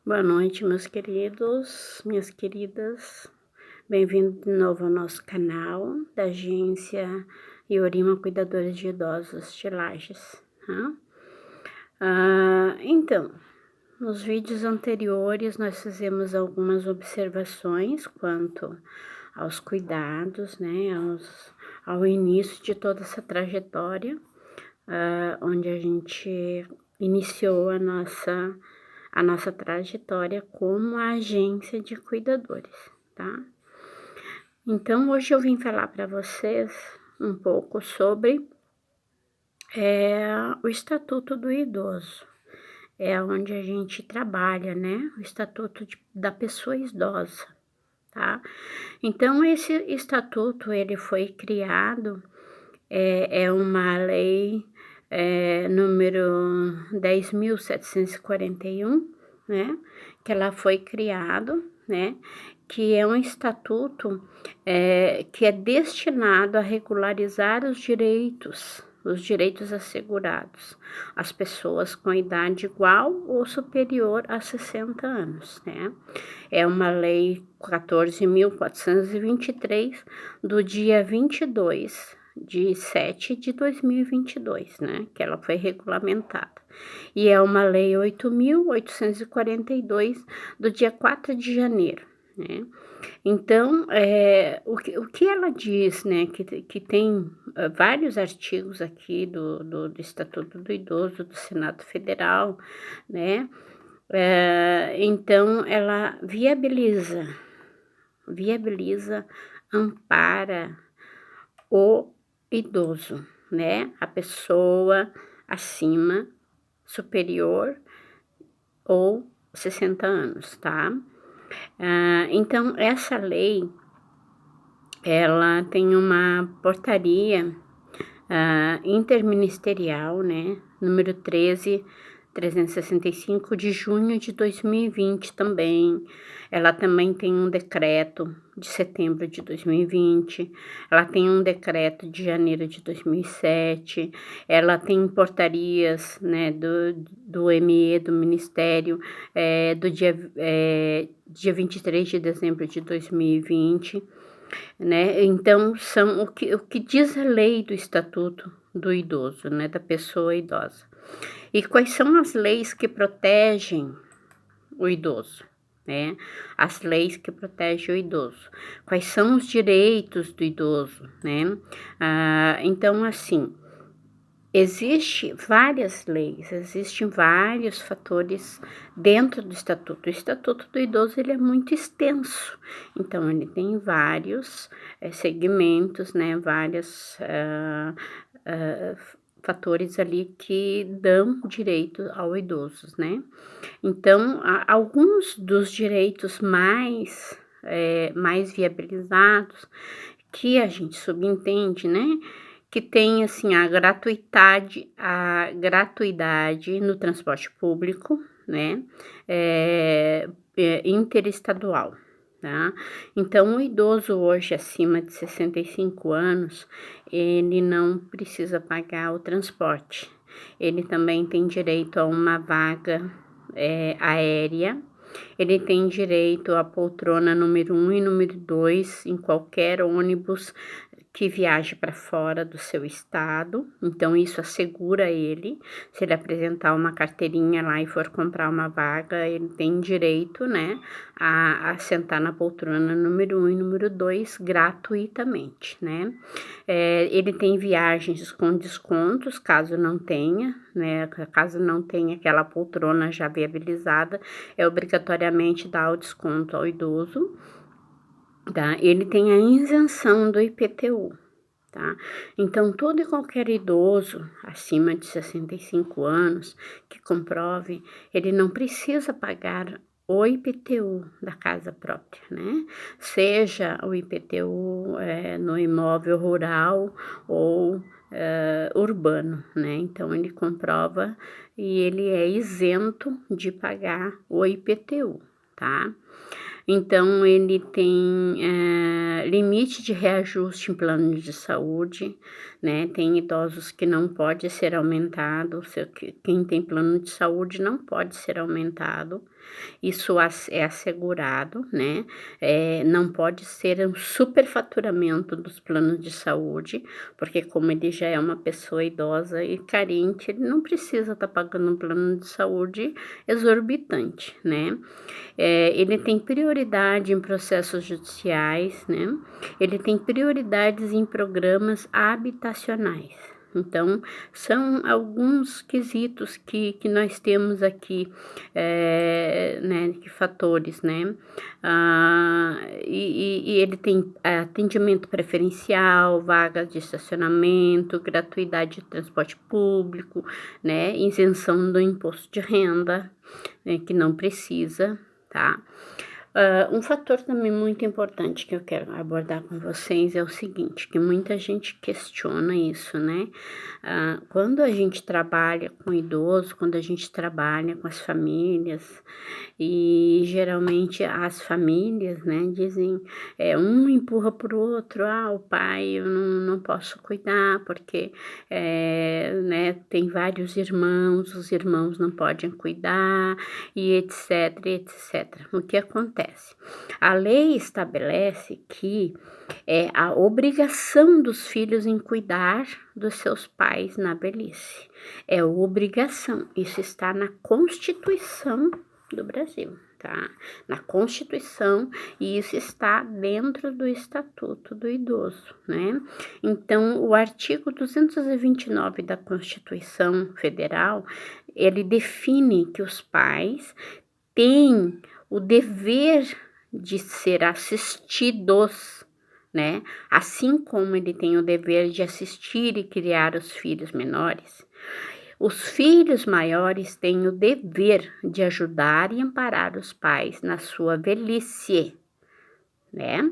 Boa noite, meus queridos, minhas queridas. Bem-vindo de novo ao nosso canal da agência Iorima Cuidadores de Idosos de Lages, tá? Então, nos vídeos anteriores nós fizemos algumas observações quanto aos cuidados, né, ao início de toda essa trajetória, onde a gente iniciou a nossa trajetória como agência de cuidadores, tá? Então, hoje eu vim falar para vocês um pouco sobre o Estatuto do Idoso. É onde a gente trabalha, né? O Estatuto da Pessoa Idosa, tá? Então, esse estatuto, ele foi criado, é uma lei, número 10.741, né, que ela foi criado, né, que é um estatuto, que é destinado a regularizar os direitos assegurados às pessoas com idade igual ou superior a 60 anos, né. É uma lei 14.423 do dia 22/7/2022, né, que ela foi regulamentada. E é uma lei 8.842 do dia 4 de janeiro, né. Então, o que ela diz, né, que tem, vários artigos aqui do Estatuto do Idoso do Senado Federal, né, então ela viabiliza, ampara o idoso, né, a pessoa acima, superior ou 60 anos, tá. Então essa lei, ela tem uma portaria, interministerial, né, número 13.365 de junho de 2020 também. Ela também tem um decreto de setembro de 2020, ela tem um decreto de janeiro de 2007, ela tem portarias, né, do ME, do Ministério, dia 23 de dezembro de 2020, né. Então são o que diz a lei do Estatuto do Idoso, né, da pessoa idosa. E quais são as leis que protegem o idoso, né, as leis que protegem o idoso. Quais são os direitos do idoso, né. Então assim, existe várias leis, existem vários fatores dentro do estatuto. O Estatuto do Idoso, ele é muito extenso, então ele tem vários, segmentos, né, vários, fatores ali que dão direito ao idoso, né. Então, alguns dos direitos mais viabilizados, que a gente subentende, né, que tem, assim, a gratuidade no transporte público, né, interestadual, tá. Então o idoso hoje acima de 65 anos, ele não precisa pagar o transporte. Ele também tem direito a uma vaga, aérea, ele tem direito à poltrona número 1 e número 2 em qualquer ônibus que viaje para fora do seu estado, então isso assegura ele. Se ele apresentar uma carteirinha lá e for comprar uma vaga, ele tem direito, né, a sentar na poltrona número 1 e número 2 gratuitamente, né. Ele tem viagens com descontos, caso não tenha, né, caso não tenha aquela poltrona já viabilizada, é obrigatoriamente dar o desconto ao idoso, tá. Ele tem a isenção do IPTU, tá. Então todo e qualquer idoso acima de 65 anos que comprove, ele não precisa pagar o IPTU da casa própria, né, seja o IPTU, no imóvel rural ou, urbano, né. Então ele comprova e ele é isento de pagar o IPTU, tá. Então ele tem, limite de reajuste em plano de saúde, né, tem idosos que não pode ser aumentado, se que quem tem plano de saúde não pode ser aumentado, isso é assegurado, né, não pode ser um superfaturamento dos planos de saúde, porque como ele já é uma pessoa idosa e carente, ele não precisa estar pagando um plano de saúde exorbitante, né. Ele tem prioridade em processos judiciais, né, ele tem prioridades em programas habitacionais. Então, são alguns quesitos que nós temos aqui, né, que fatores, né. E ele tem atendimento preferencial, vagas de estacionamento, gratuidade de transporte público, né, isenção do imposto de renda, que não precisa, tá. Um fator também muito importante que eu quero abordar com vocês é o seguinte, que muita gente questiona isso, né. Quando a gente trabalha com idoso, quando a gente trabalha com as famílias, e geralmente as famílias, né, dizem, um empurra para o outro: "Ah, o pai eu não posso cuidar porque, né, tem vários irmãos, os irmãos não podem cuidar", e etc, e etc. O que acontece? A lei estabelece que é a obrigação dos filhos em cuidar dos seus pais na velhice. É obrigação, isso está na Constituição do Brasil, tá? Na Constituição, e isso está dentro do Estatuto do Idoso, né? Então, o artigo 229 da Constituição Federal, ele define que os pais têm o dever de ser assistidos, né? Assim como ele tem o dever de assistir e criar os filhos menores, os filhos maiores têm o dever de ajudar e amparar os pais na sua velhice, né?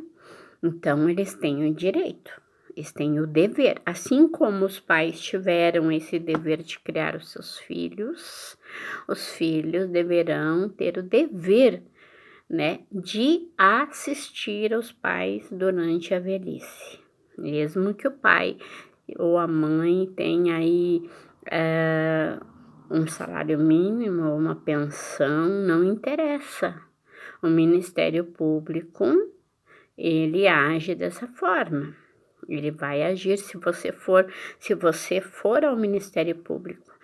Então, eles têm o direito, eles têm o dever. Assim como os pais tiveram esse dever de criar os seus filhos, os filhos deverão ter o dever, né, de assistir aos pais durante a velhice. Mesmo que o pai ou a mãe tenha aí, eh, um salário mínimo ou uma pensão, não interessa. O Ministério Público, ele age dessa forma. Ele vai agir se você for ao Ministério Público,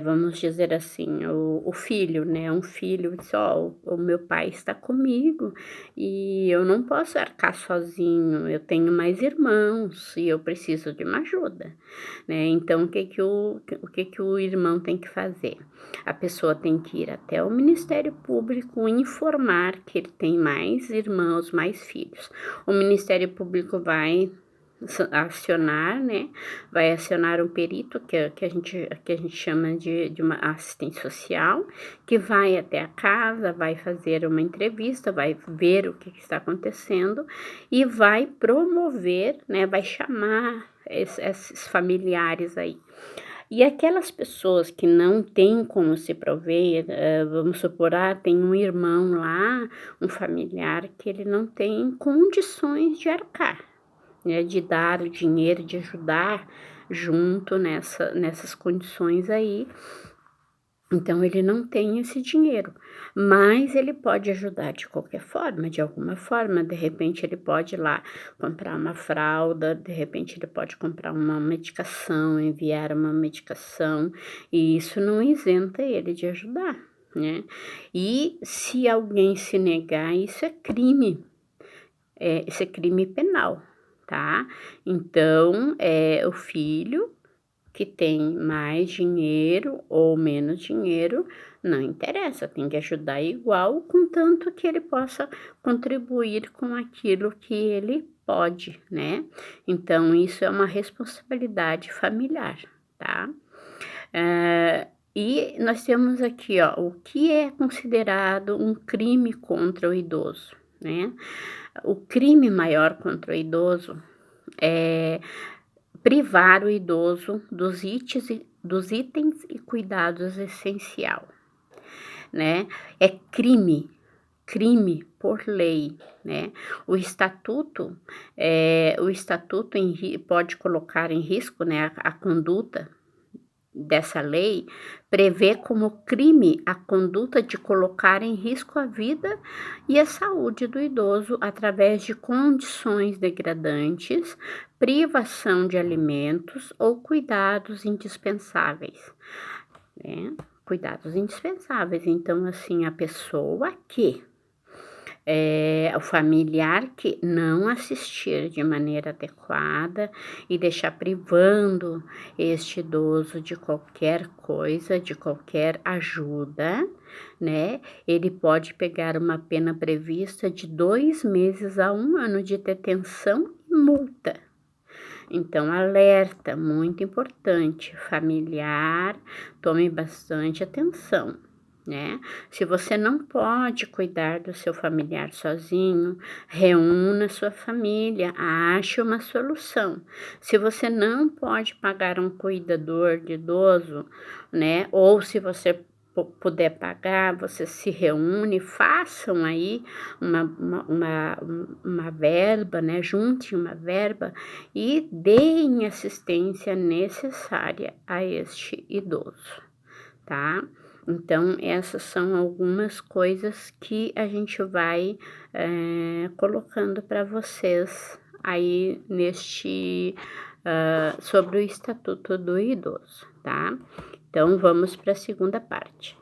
vamos dizer assim, o filho, né, um filho diz: "Ó, o meu pai está comigo e eu não posso arcar sozinho, eu tenho mais irmãos e eu preciso de uma ajuda", né. Então o que que o irmão tem que fazer? A pessoa tem que ir até o Ministério Público informar que ele tem mais irmãos, mais filhos. O Ministério Público vai acionar, né, vai acionar um perito que a gente chama de uma assistente social, que vai até a casa, vai fazer uma entrevista, vai ver o que está acontecendo e vai promover, né, vai chamar esses familiares aí. E aquelas pessoas que não têm como se prover, vamos supor, tem um irmão lá, um familiar que ele não tem condições de arcar, né, de dar o dinheiro, de ajudar junto nessas condições aí. Então ele não tem esse dinheiro, mas ele pode ajudar de qualquer forma, de alguma forma, de repente ele pode ir lá comprar uma fralda, de repente ele pode comprar uma medicação, enviar uma medicação, e isso não isenta ele de ajudar, né. E se alguém se negar, isso é crime penal, tá. Então, o filho que tem mais dinheiro ou menos dinheiro, não interessa, tem que ajudar igual, contanto que ele possa contribuir com aquilo que ele pode, né. Então isso é uma responsabilidade familiar, tá. E nós temos aqui, ó, o que é considerado um crime contra o idoso, né. O crime maior contra o idoso é privar o idoso dos itens e cuidados essencial, né. É crime crime por lei, né. O estatuto, pode colocar em risco, né, a conduta dessa lei prevê como crime a conduta de colocar em risco a vida e a saúde do idoso através de condições degradantes, privação de alimentos ou cuidados indispensáveis, né. Cuidados indispensáveis, então, assim, a pessoa que o familiar que não assistir de maneira adequada e deixar privando este idoso de qualquer coisa, de qualquer ajuda, né, ele pode pegar uma pena prevista de 2 meses a 1 ano de detenção e multa. Então, alerta, muito importante, familiar, tome bastante atenção, né. Se você não pode cuidar do seu familiar sozinho, reúna sua família, ache uma solução. Se você não pode pagar um cuidador de idoso, né, ou se você puder pagar, você se reúne, façam aí uma verba, né, junte uma verba e deem assistência necessária a este idoso, tá? Então, essas são algumas coisas que a gente vai, colocando para vocês aí sobre o Estatuto do Idoso, tá? Então, vamos para a segunda parte.